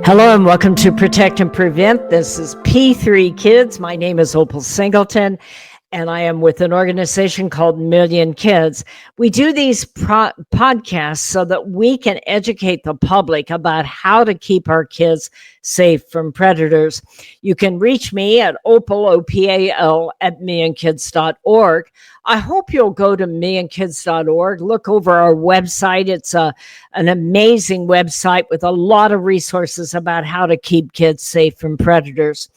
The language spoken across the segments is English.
Hello and welcome to Protect and Prevent. This is P3 Kids. My name is Opal Singleton, and I am with an organization called Million Kids. We do these podcasts so that we can educate the public about how to keep our kids safe from predators. You can reach me at opal, O-P-A-L, at millionkids.org. I hope you'll go to millionkids.org, look over our website. It's an amazing website with a lot of resources about how to keep kids safe from predators.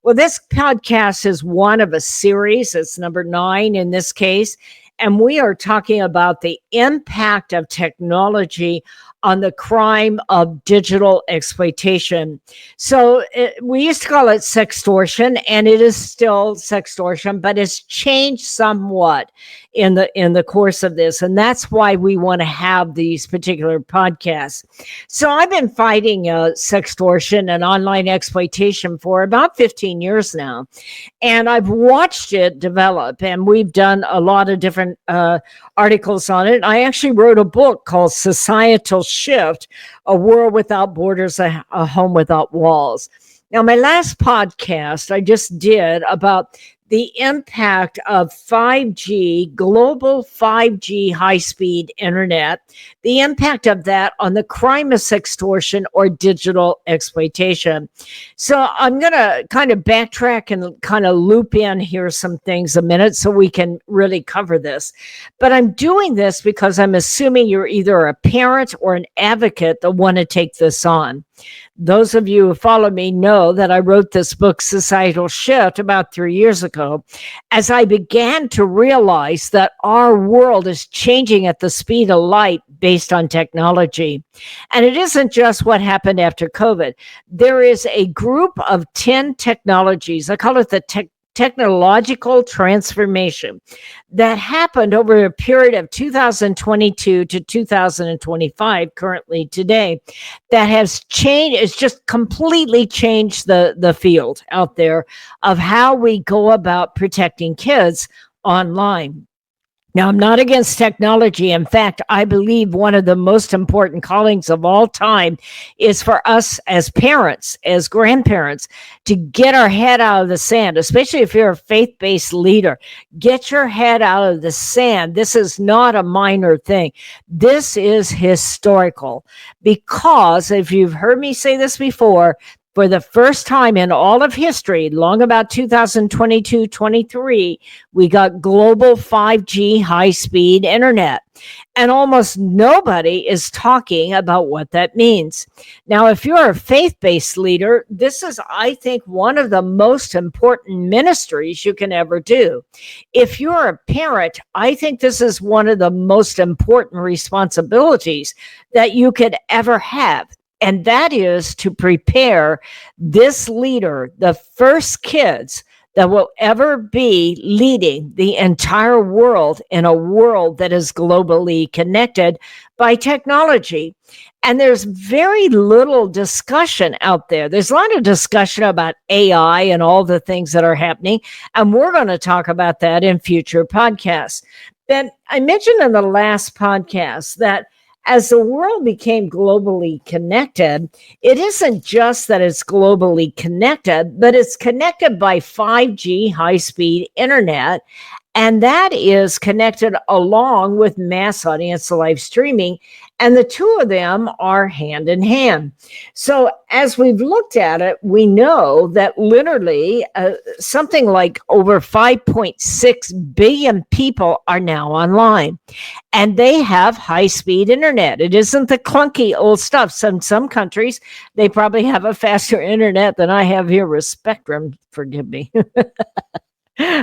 Well, this podcast is one of a series. It's number 9 in this case. And we are talking about the impact of technology on the crime of digital exploitation. So we used to call it sextortion, and it is still sextortion, but it's changed somewhat in the course of this. And that's why we want to have these particular podcasts. So I've been fighting sextortion and online exploitation for about 15 years now. And I've watched it develop, and we've done a lot of different articles on it. I actually wrote a book called Societal Shift, A World Without Borders, a Home Without Walls. Now, my last podcast I just did about the impact of 5G, global 5G high-speed internet, the impact of that on the crime of sextortion or digital exploitation. So I'm going to kind of backtrack and kind of loop in here some things a minute so we can really cover this. But I'm doing this because I'm assuming you're either a parent or an advocate that want to take this on. Those of you who follow me know that I wrote this book, Societal Shift, about 3 years ago, as I began to realize that our world is changing at the speed of light based on technology. And it isn't just what happened after COVID. There is a group of 10 technologies, I call it the technological transformation, that happened over a period of 2022 to 2025, currently today, that has changed. It's just completely changed the field out there of how we go about protecting kids online. Now, I'm not against technology. In fact, I believe one of the most important callings of all time is for us as parents, as grandparents, to get our head out of the sand, especially if you're a faith-based leader. Get your head out of the sand. This is not a minor thing. This is historical, because if you've heard me say this before, for the first time in all of history, long about 2022-23, we got global 5G high-speed internet. And almost nobody is talking about what that means. Now, if you're a faith-based leader, this is, I think, one of the most important ministries you can ever do. If you're a parent, I think this is one of the most important responsibilities that you could ever have. And that is to prepare this leader, the first kids that will ever be leading the entire world in a world that is globally connected by technology. And there's very little discussion out there. There's a lot of discussion about AI and all the things that are happening. And we're going to talk about that in future podcasts. Then I mentioned in the last podcast that as the world became globally connected, it isn't just that it's globally connected, but it's connected by 5G high-speed internet, and that is connected along with mass audience live streaming, and the two of them are hand in hand. So as we've looked at it, we know that literally something like over 5.6 billion people are now online, and they have high-speed internet. It isn't the clunky old stuff. Some countries, they probably have a faster internet than I have here with Spectrum. Forgive me.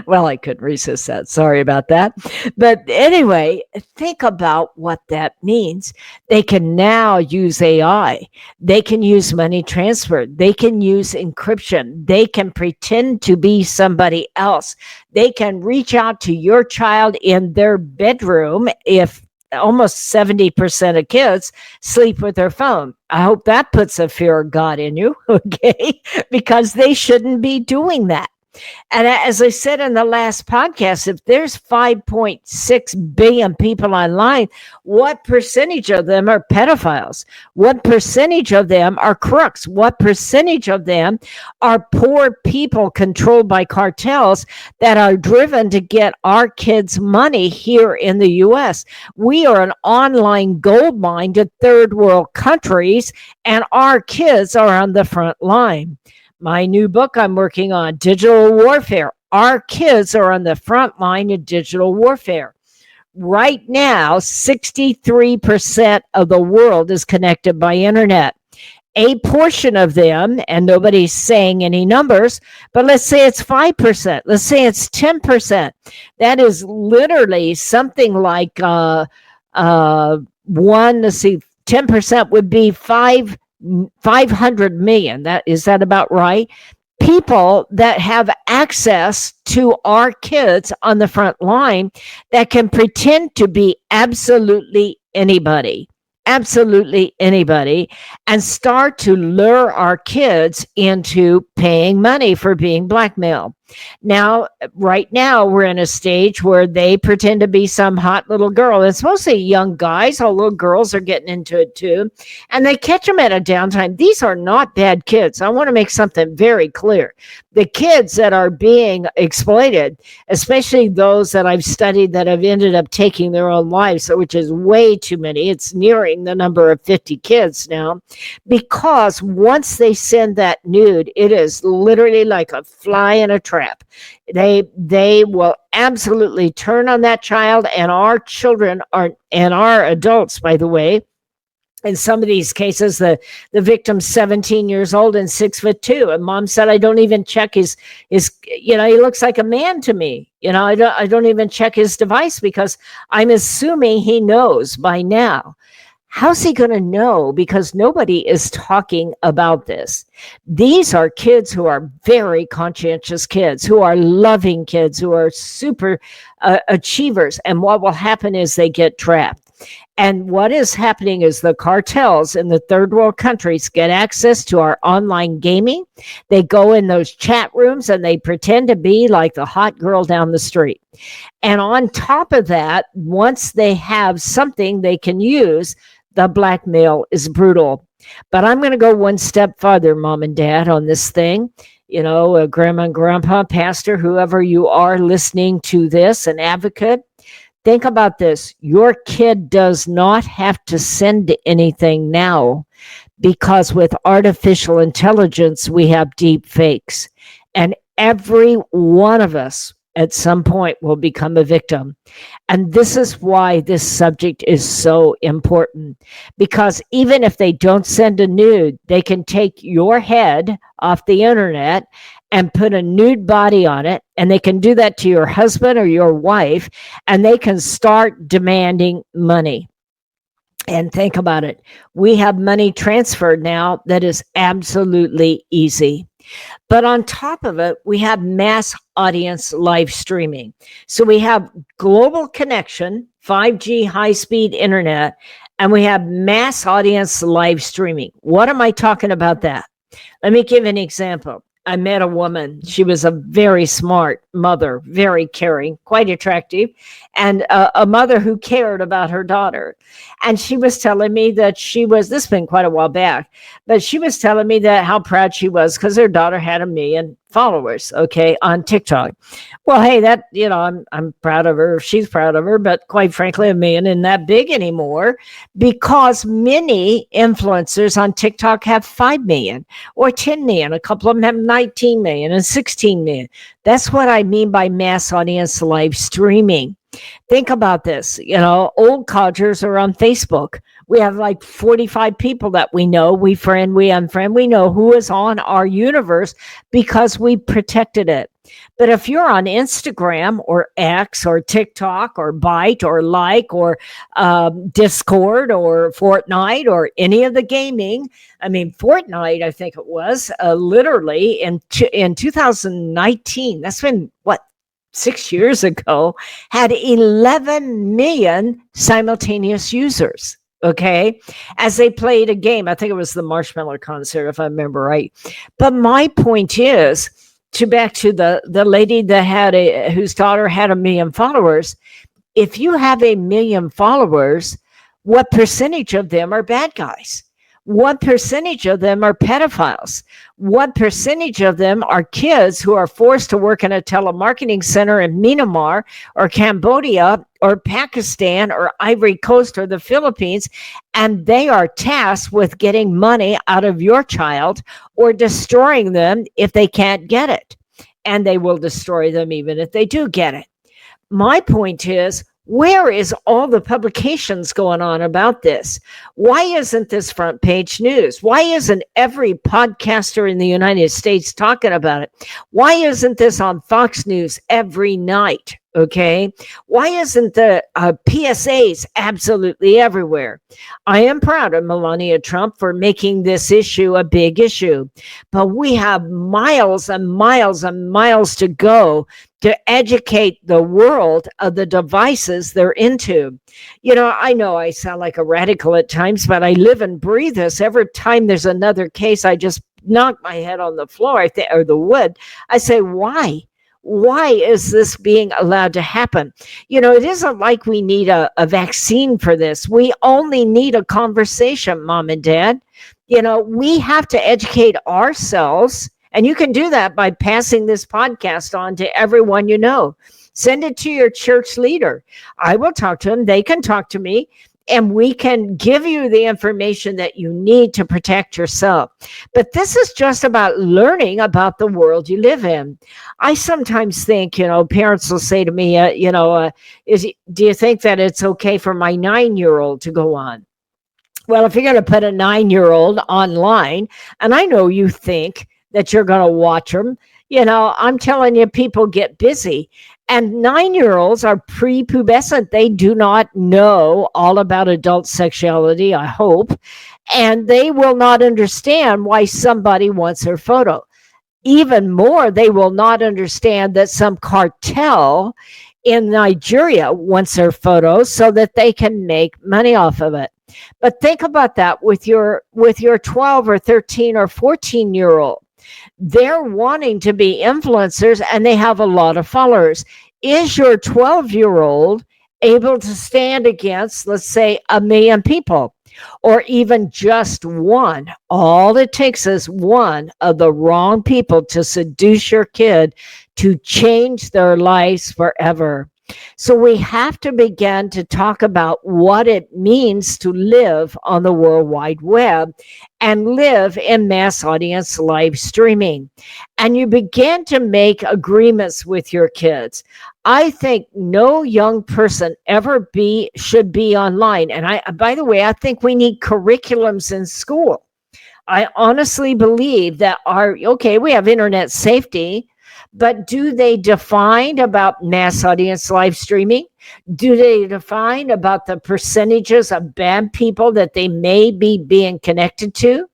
Well, I couldn't resist that. Sorry about that. But anyway, think about what that means. They can now use AI. They can use money transfer. They can use encryption. They can pretend to be somebody else. They can reach out to your child in their bedroom if almost 70% of kids sleep with their phone. I hope that puts a fear of God in you, okay? Because they shouldn't be doing that. And as I said in the last podcast, if there's 5.6 billion people online, what percentage of them are pedophiles? What percentage of them are crooks? What percentage of them are poor people controlled by cartels that are driven to get our kids' money here in the U.S.? We are an online gold mine to third world countries, and our kids are on the front line. My new book I'm working on, Digital Warfare. Our kids are on the front line of digital warfare. Right now, 63% of the world is connected by internet. A portion of them, and nobody's saying any numbers, but let's say it's 5%. Let's say it's 10%. That is literally something like 10% would be 500 million. Is that about right? People that have access to our kids on the front line that can pretend to be absolutely anybody, and start to lure our kids into paying money for being blackmailed. Now, right now, we're in a stage where they pretend to be some hot little girl. It's mostly young guys. All little girls are getting into it too. And they catch them at a downtime. These are not bad kids. I want to make something very clear. The kids that are being exploited, especially those that I've studied that have ended up taking their own lives, which is way too many. It's nearing the number of 50 kids now, because once they send that nude, it is literally like a fly in a trap. They will absolutely turn on that child, and our children are, and our adults, by the way. In some of these cases, the victim's 17 years old and 6'2", and mom said, "I don't even check his. He looks like a man to me. I don't even check his device because I'm assuming he knows by now." How's he going to know? Because nobody is talking about this. These are kids who are very conscientious kids, who are loving kids, who are super achievers. And what will happen is they get trapped. And what is happening is the cartels in the third world countries get access to our online gaming. They go in those chat rooms and they pretend to be like the hot girl down the street. And on top of that, once they have something they can use, the blackmail is brutal. But I'm going to go one step farther, mom and dad, on this thing. Grandma and grandpa, pastor, whoever you are listening to this, an advocate. Think about this. Your kid does not have to send anything now, because with artificial intelligence, we have deep fakes. And every one of us at some point will become a victim. And this is why this subject is so important, because even if they don't send a nude, they can take your head off the internet and put a nude body on it, and they can do that to your husband or your wife, and they can start demanding money. And think about it. We have money transferred now that is absolutely easy. But on top of it, we have mass audience live streaming. So we have global connection, 5G high-speed internet, and we have mass audience live streaming. What am I talking about that? Let me give an example. I met a woman. She was a very smart mother, very caring, quite attractive, and a mother who cared about her daughter. And she was telling me that this has been quite a while back, but she was telling me that how proud she was because her daughter had 1 million followers, on TikTok. Well, hey, I'm proud of her. She's proud of her, but quite frankly, 1 million isn't that big anymore, because many influencers on TikTok have 5 million or 10 million. A couple of them have 19 million and 16 million. That's what I mean by mass audience live streaming. Think about this. Old codgers are on Facebook. We have like 45 people that we know, we friend, we unfriend, we know who is on our universe because we protected it. But if you're on Instagram or X or TikTok or Byte or or Discord or Fortnite or any of the gaming, Fortnite, I think it was, literally in 2019, that's been 6 years ago, had 11 million simultaneous users. Okay, as they played a game. I think it was the Marshmallow Concert, if I remember right. But my point is, back to the lady that whose daughter had 1 million followers. If you have 1 million followers, what percentage of them are bad guys? What percentage of them are pedophiles? What percentage of them are kids who are forced to work in a telemarketing center in Myanmar or Cambodia or Pakistan or Ivory Coast or the Philippines, and they are tasked with getting money out of your child or destroying them if they can't get it? And they will destroy them even if they do get it. My point is, where is all the publications going on about this? Why isn't this front page news? Why isn't every podcaster in the United States talking about it? Why isn't this on Fox News every night? Okay. Why isn't the PSAs absolutely everywhere? I am proud of Melania Trump for making this issue a big issue, but we have miles and miles and miles to go to educate the world of the devices they're into. You know I sound like a radical at times, but I live and breathe this. Every time there's another case, I just knock my head on the floor, or the wood. I say, why? Why is this being allowed to happen? It isn't like we need a vaccine for this. We only need a conversation, Mom and Dad. We have to educate ourselves. And you can do that by passing this podcast on to everyone you know. Send it to your church leader. I will talk to them. They can talk to me. And we can give you the information that you need to protect yourself. But this is just about learning about the world you live in. I sometimes think, parents will say to me, do you think that it's okay for my 9-year-old to go on? Well, if you're going to put a 9-year-old online, and I know you think that you're going to watch them, I'm telling you, people get busy. And 9-year-olds are prepubescent. They do not know all about adult sexuality, I hope. And they will not understand why somebody wants their photo. Even more, they will not understand that some cartel in Nigeria wants their photos so that they can make money off of it. But think about that with your 12 or 13 or 14-year-old. They're wanting to be influencers and they have a lot of followers. Is your 12-year-old able to stand against, let's say, 1 million people, or even just one? All it takes is one of the wrong people to seduce your kid to change their lives forever. So we have to begin to talk about what it means to live on the World Wide Web and live in mass audience live streaming. And you begin to make agreements with your kids. I think no young person should be online. And by the way, I think we need curriculums in school. I honestly believe that we have internet safety, but do they define about mass audience live streaming? Do they define about the percentages of bad people that they may be being connected to?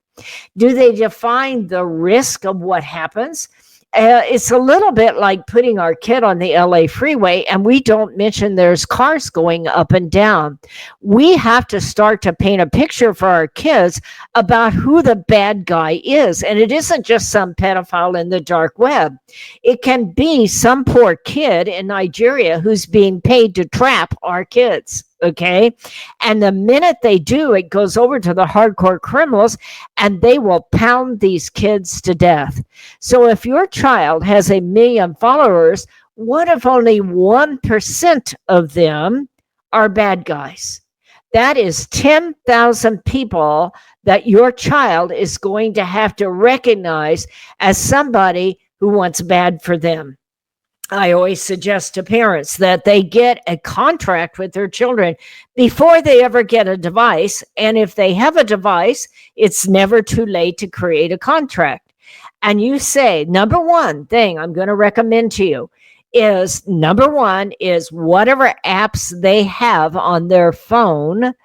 Do they define the risk of what happens? It's a little bit like putting our kid on the LA freeway and we don't mention there's cars going up and down. We have to start to paint a picture for our kids about who the bad guy is. And it isn't just some pedophile in the dark web. It can be some poor kid in Nigeria who's being paid to trap our kids. Okay. And the minute they do, it goes over to the hardcore criminals and they will pound these kids to death. So if your child has 1 million followers, what if only 1% of them are bad guys? That is 10,000 people that your child is going to have to recognize as somebody who wants bad for them. I always suggest to parents that they get a contract with their children before they ever get a device. And if they have a device, it's never too late to create a contract. And you say, number one thing I'm going to recommend to you is whatever apps they have on their phone,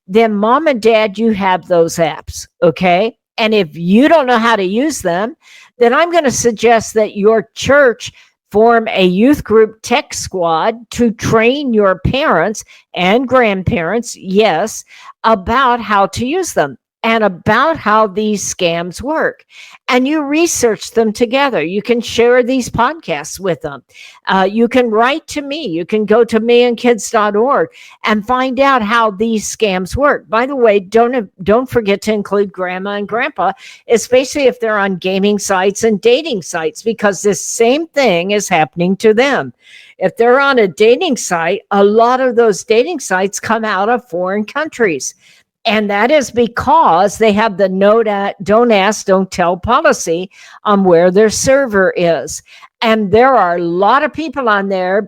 then mom and dad, you have those apps. Okay. And if you don't know how to use them, then I'm going to suggest that your church form a youth group tech squad to train your parents and grandparents, yes, about how to use them. and about how these scams work. And you research them together. You can share these podcasts with them. You can write to me. You can go to millionkids.org and find out how these scams work. By the way, don't forget to include grandma and grandpa, especially if they're on gaming sites and dating sites, because this same thing is happening to them. If they're on a dating site, a lot of those dating sites come out of foreign countries. And that is because they have the don't ask, don't tell policy on where their server is. And there are a lot of people on there,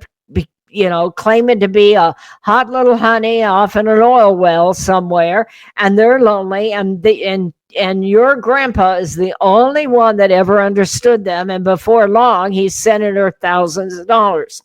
claiming to be a hot little honey off in an oil well somewhere, and they're lonely, and your grandpa is the only one that ever understood them. And before long, he's sending her thousands of dollars.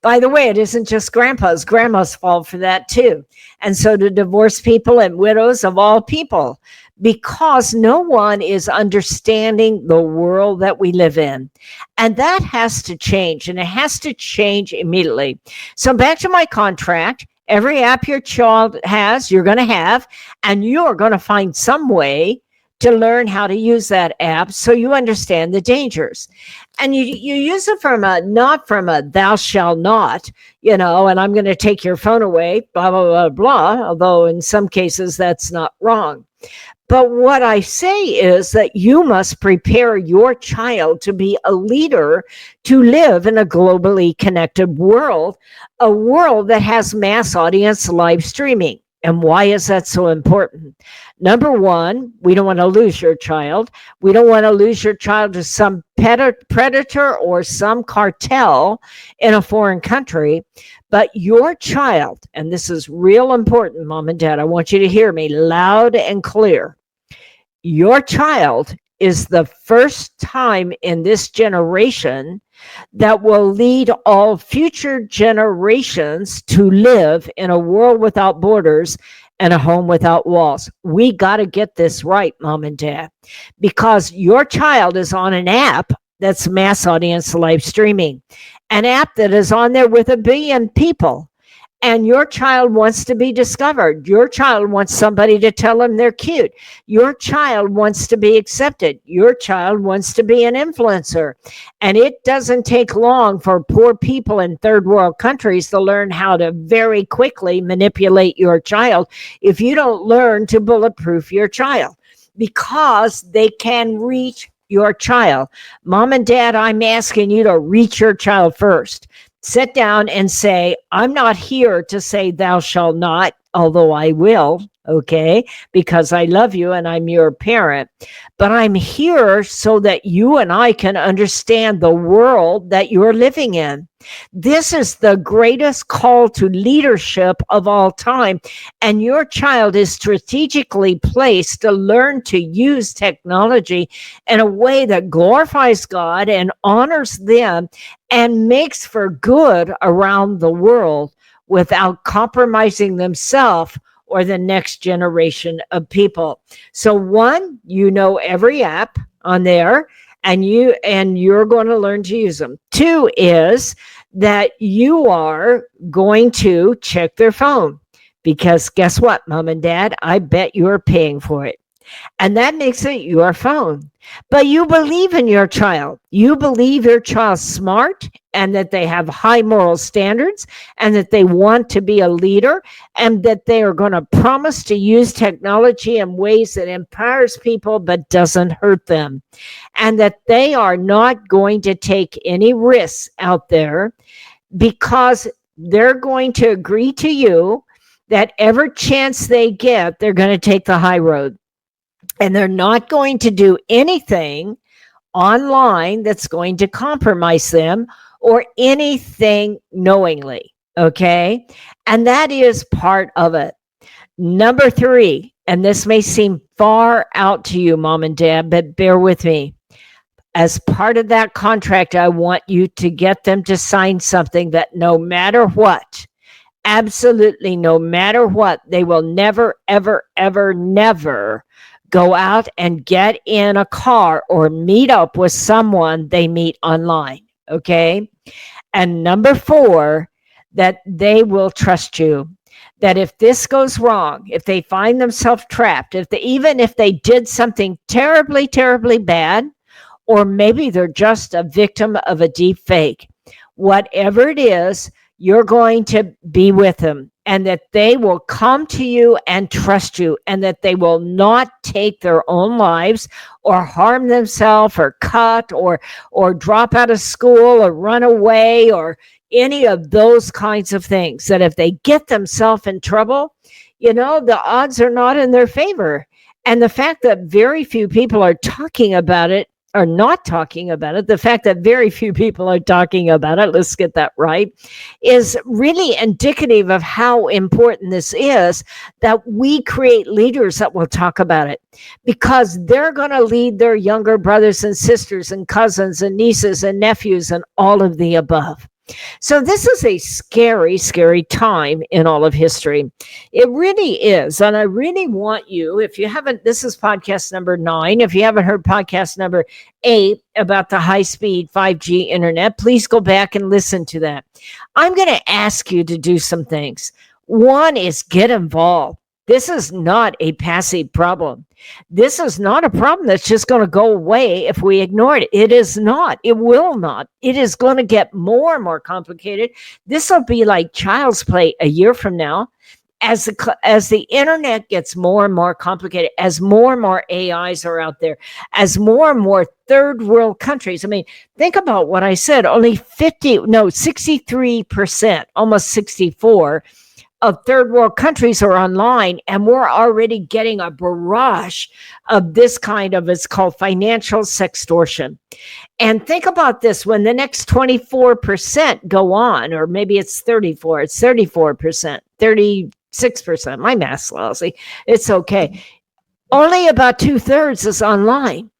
By the way, it isn't just grandpa's. Grandma's fault for that too. And so do divorced people and widows of all people, because no one is understanding the world that we live in. And that has to change, and it has to change immediately. So back to my contract. Every app your child has, you're going to have, and you're going to find some way to learn how to use that app so you understand the dangers. And you use it not from a thou shalt not, and I'm going to take your phone away, blah, blah, blah, blah, although in some cases that's not wrong. But what I say is that you must prepare your child to be a leader, to live in a globally connected world, a world that has mass audience live streaming. And why is that so important? Number one, we don't want to lose your child. We don't want to lose your child to some predator or some cartel in a foreign country. But your child, and this is real important, Mom and Dad, I want you to hear me loud and clear. Your child is the first time in this generation that will lead all future generations to live in a world without borders and a home without walls. We got to get this right, Mom and Dad, because your child is on an app that's mass audience live streaming, an app that is on there with 1 billion people. And your child wants to be discovered. Your child wants somebody to tell them they're cute. Your child wants to be accepted. Your child wants to be an influencer. And it doesn't take long for poor people in third world countries to learn how to very quickly manipulate your child if you don't learn to bulletproof your child, because they can reach your child. Mom and Dad, I'm asking you to reach your child first. Sit down and say, I'm not here to say thou shalt not, although I will, okay, because I love you and I'm your parent. But I'm here so that you and I can understand the world that you're living in. This is the greatest call to leadership of all time. And your child is strategically placed to learn to use technology in a way that glorifies God and honors them and makes for good around the world without compromising themselves or the next generation of people. So one, every app on there, and you're going to learn to use them. Two is that you are going to check their phone, because guess what, Mom and Dad? I bet you're paying for it. And that makes it your phone. But you believe in your child. You believe your child's smart and that they have high moral standards and that they want to be a leader and that they are going to promise to use technology in ways that empowers people but doesn't hurt them. And that they are not going to take any risks out there, because they're going to agree to you that every chance they get, they're going to take the high road. And they're not going to do anything online that's going to compromise them or anything knowingly, okay? And that is part of it. Number three, and this may seem far out to you, Mom and Dad, but bear with me. As part of that contract, I want you to get them to sign something that no matter what, absolutely no matter what, they will never, ever, ever, never go out and get in a car or meet up with someone they meet online, okay? And number four, that they will trust you. that if this goes wrong, if they find themselves trapped, even if they did something terribly, terribly bad, or maybe they're just a victim of a deep fake, whatever it is, you're going to be with them, and that they will come to you and trust you, and that they will not take their own lives or harm themselves or cut or drop out of school or run away or any of those kinds of things. That if they get themselves in trouble, the odds are not in their favor. And the fact that very few people are talking about it, are not talking about it, the fact that very few people are talking about it, let's get that right, is really indicative of how important this is, that we create leaders that will talk about it, because they're going to lead their younger brothers and sisters and cousins and nieces and nephews and all of the above. So this is a scary, scary time in all of history. It really is. And I really want you, if you haven't, this is podcast number 9. If you haven't heard podcast number 8 about the high-speed 5G internet, please go back and listen to that. I'm going to ask you to do some things. One is get involved. This is not a passive problem. This is not a problem that's just going to go away if we ignore it. It is not. It will not. It is going to get more and more complicated. This will be like child's play a year from now. As the internet gets more and more complicated, as more and more AIs are out there, as more and more third world countries, I mean, think about what I said, only 63%, almost 64% of third world countries are online, and we're already getting a barrage of this kind of, it's called financial sextortion. And think about this, when the next 24% go on, or maybe it's 34%, 36%, my math's lousy, it's okay. Only about 2/3 is online.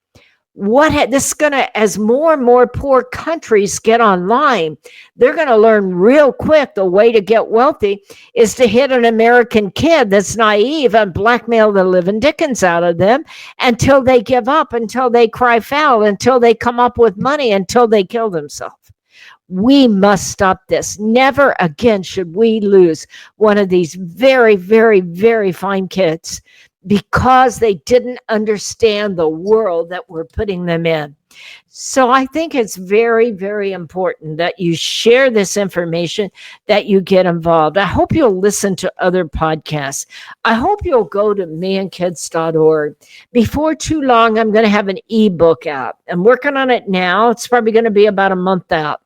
This is going to, as more and more poor countries get online, they're going to learn real quick the way to get wealthy is to hit an American kid that's naive and blackmail the living dickens out of them until they give up, until they cry foul, until they come up with money, until they kill themselves. We must stop this. Never again should we lose one of these very, very, very fine kids because they didn't understand the world that we're putting them in. So I think it's very, very important that you share this information, that you get involved. I hope you'll listen to other podcasts. I hope you'll go to meandkids.org. Before too long, I'm going to have an ebook out. I'm working on it now. It's probably going to be about a month out.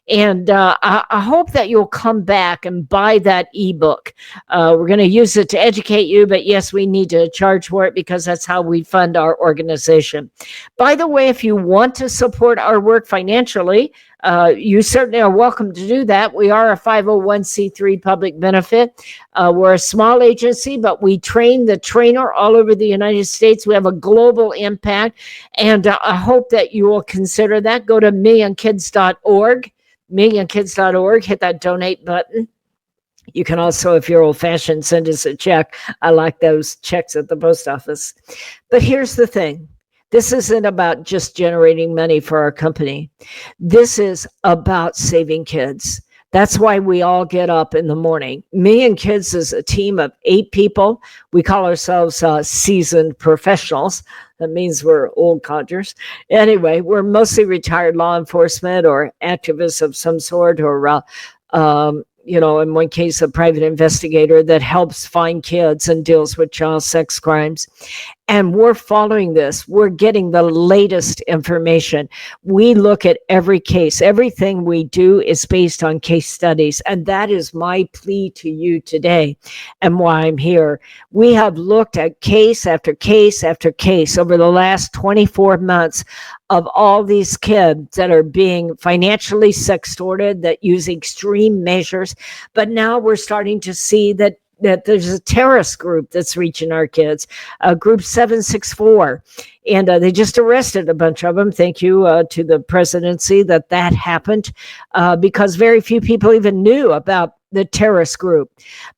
And I hope that you'll come back and buy that ebook. We're going to use it to educate you, but yes, we need to charge for it because that's how we fund our organization. By the way, if you want to support our work financially, you certainly are welcome to do that. We are a 501c3 public benefit. We're a small agency, but we train the trainer all over the United States. We have a global impact, and I hope that you will consider that. Go to millionkids.org, millionkids.org, hit that donate button. You can also, if you're old-fashioned, send us a check. I like those checks at the post office. But here's the thing. This isn't about just generating money for our company. This is about saving kids. That's why we all get up in the morning. Me and Kids is a team of 8 people. We call ourselves seasoned professionals. That means we're old codgers. Anyway, we're mostly retired law enforcement or activists of some sort, or in one case, a private investigator that helps find kids and deals with child sex crimes. And we're following this. We're getting the latest information. We look at every case. Everything we do is based on case studies. And that is my plea to you today and why I'm here. We have looked at case after case after case over the last 24 months of all these kids that are being financially sextorted, that use extreme measures. But now we're starting to see that there's a terrorist group that's reaching our kids, Group 764. And they just arrested a bunch of them. Thank you to the presidency that happened because very few people even knew about the terrorist group.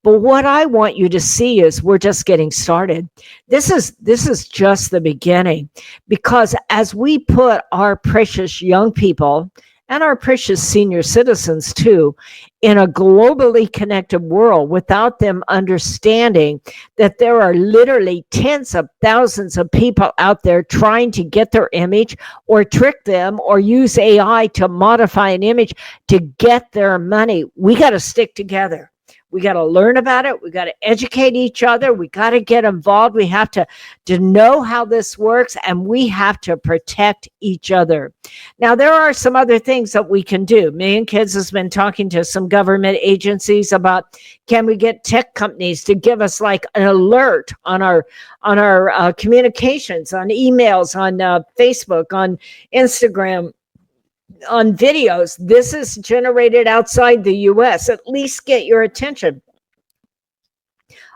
But what I want you to see is we're just getting started. This is just the beginning, because as we put our precious young people and our precious senior citizens too, in a globally connected world without them understanding that there are literally tens of thousands of people out there trying to get their image or trick them or use AI to modify an image to get their money. We got to stick together. We got to learn about it. We got to educate each other. We got to get involved. We have to know how this works, and we have to protect each other. Now, there are some other things that we can do. Million Kids has been talking to some government agencies about, can we get tech companies to give us like an alert on our communications, on emails, on Facebook, on Instagram, on videos. This is generated outside the US. At least get your attention.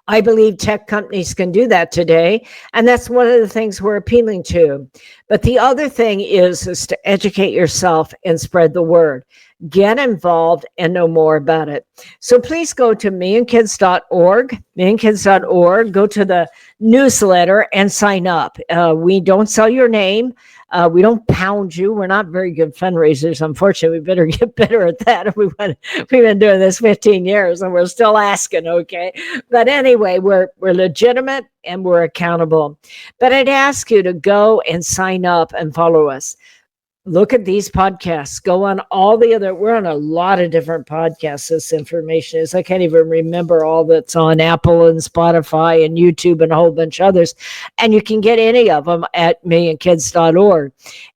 I believe tech companies can do that today, and that's one of the things we're appealing to. But the other thing is to educate yourself and spread the word. Get involved and know more about it. So please go to millionkids.org, millionkids.org, go to the newsletter and sign up. We don't sell your name. We don't pound you. We're not very good fundraisers. Unfortunately, we better get better at that. We've been doing this 15 years and we're still asking, okay? But anyway, we're legitimate and we're accountable. But I'd ask you to go and sign up and follow us. Look at these podcasts. Go on all the other, we're on a lot of different podcasts. This information is, I can't even remember all that's on Apple and Spotify and YouTube and a whole bunch of others. And you can get any of them at millionkids.org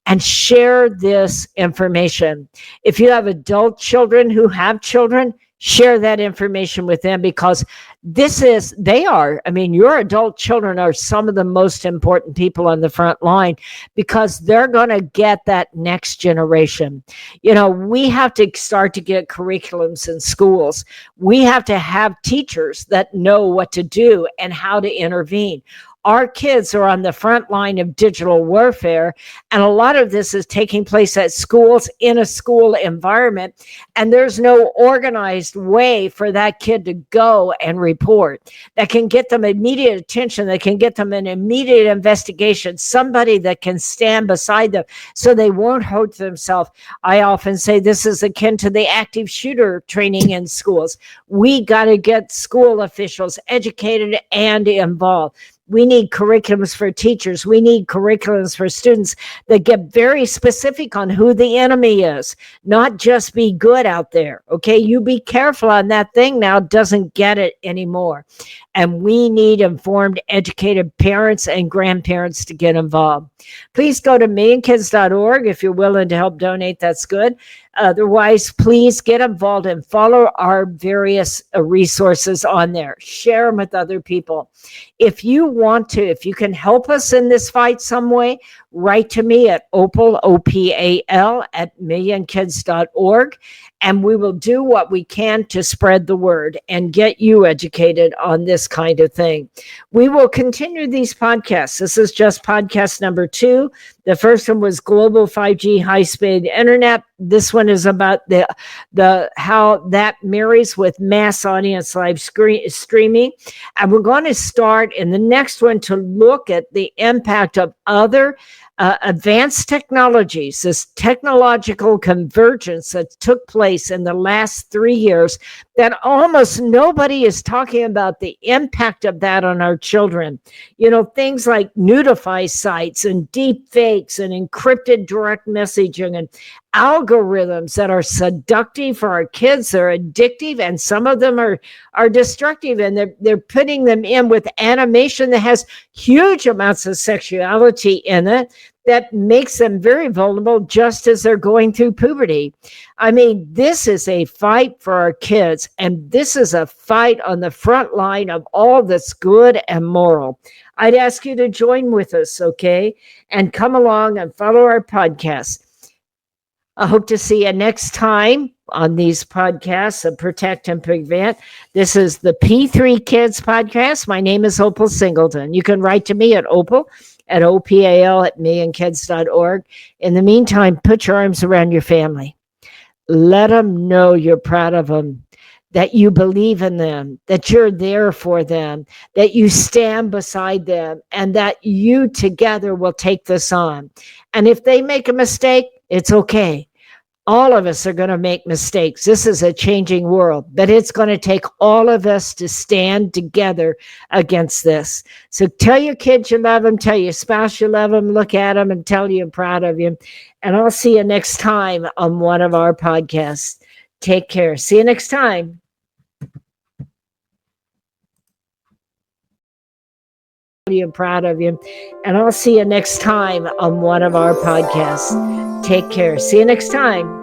and share this information. If you have adult children who have children, share that information with them, because your adult children are some of the most important people on the front line, because they're going to get that next generation. We have to start to get curriculums in schools. We have to have teachers that know what to do and how to intervene. Our kids are on the front line of digital warfare, and a lot of this is taking place at schools, in a school environment, and there's no organized way for that kid to go and report that can get them immediate attention, that can get them an immediate investigation, somebody that can stand beside them so they won't hurt themselves. I often say this is akin to the active shooter training in schools. We got to get school officials educated and involved. We need curriculums for teachers. We need curriculums for students that get very specific on who the enemy is, not just be good out there. Okay, you be careful on that thing now, doesn't get it anymore. And we need informed, educated parents and grandparents to get involved. Please go to millionkids.org. If you're willing to help donate, that's good. Otherwise, please get involved and follow our various resources on there. Share them with other people. If you want to, if you can help us in this fight some way, write to me at opal, OPAL, at millionkids.org, and we will do what we can to spread the word and get you educated on this kind of thing. We will continue these podcasts. This is just podcast number 2. The first one was Global 5G High-Speed Internet. This one is about the how that marries with mass audience live streaming. And we're going to start in the next one to look at the impact of other advanced technologies, this technological convergence that took place in the last 3 years, that almost nobody is talking about the impact of that on our children. Things like nudify sites and deep fakes and encrypted direct messaging and algorithms that are seductive for our kids. They're addictive, and some of them are destructive, and they're putting them in with animation that has huge amounts of sexuality in it that makes them very vulnerable just as they're going through puberty. I mean, this is a fight for our kids, and this is a fight on the front line of all that's good and moral. I'd ask you to join with us, okay? And come along and follow our podcast. I hope to see you next time on these podcasts of Protect and Prevent. This is the P3 Kids podcast. My name is Opal Singleton. You can write to me at opal at opal at millionkids.org. In the meantime, put your arms around your family. Let them know you're proud of them, that you believe in them, that you're there for them, that you stand beside them, and that you together will take this on. And if they make a mistake, it's okay. All of us are going to make mistakes. This is a changing world, but it's going to take all of us to stand together against this. So tell your kids you love them, tell your spouse you love them, look at them and tell you I'm proud of you. And I'll see you next time on one of our podcasts. Take care. See you next time. I'm proud of you. And I'll see you next time on one of our podcasts. Take care. See you next time.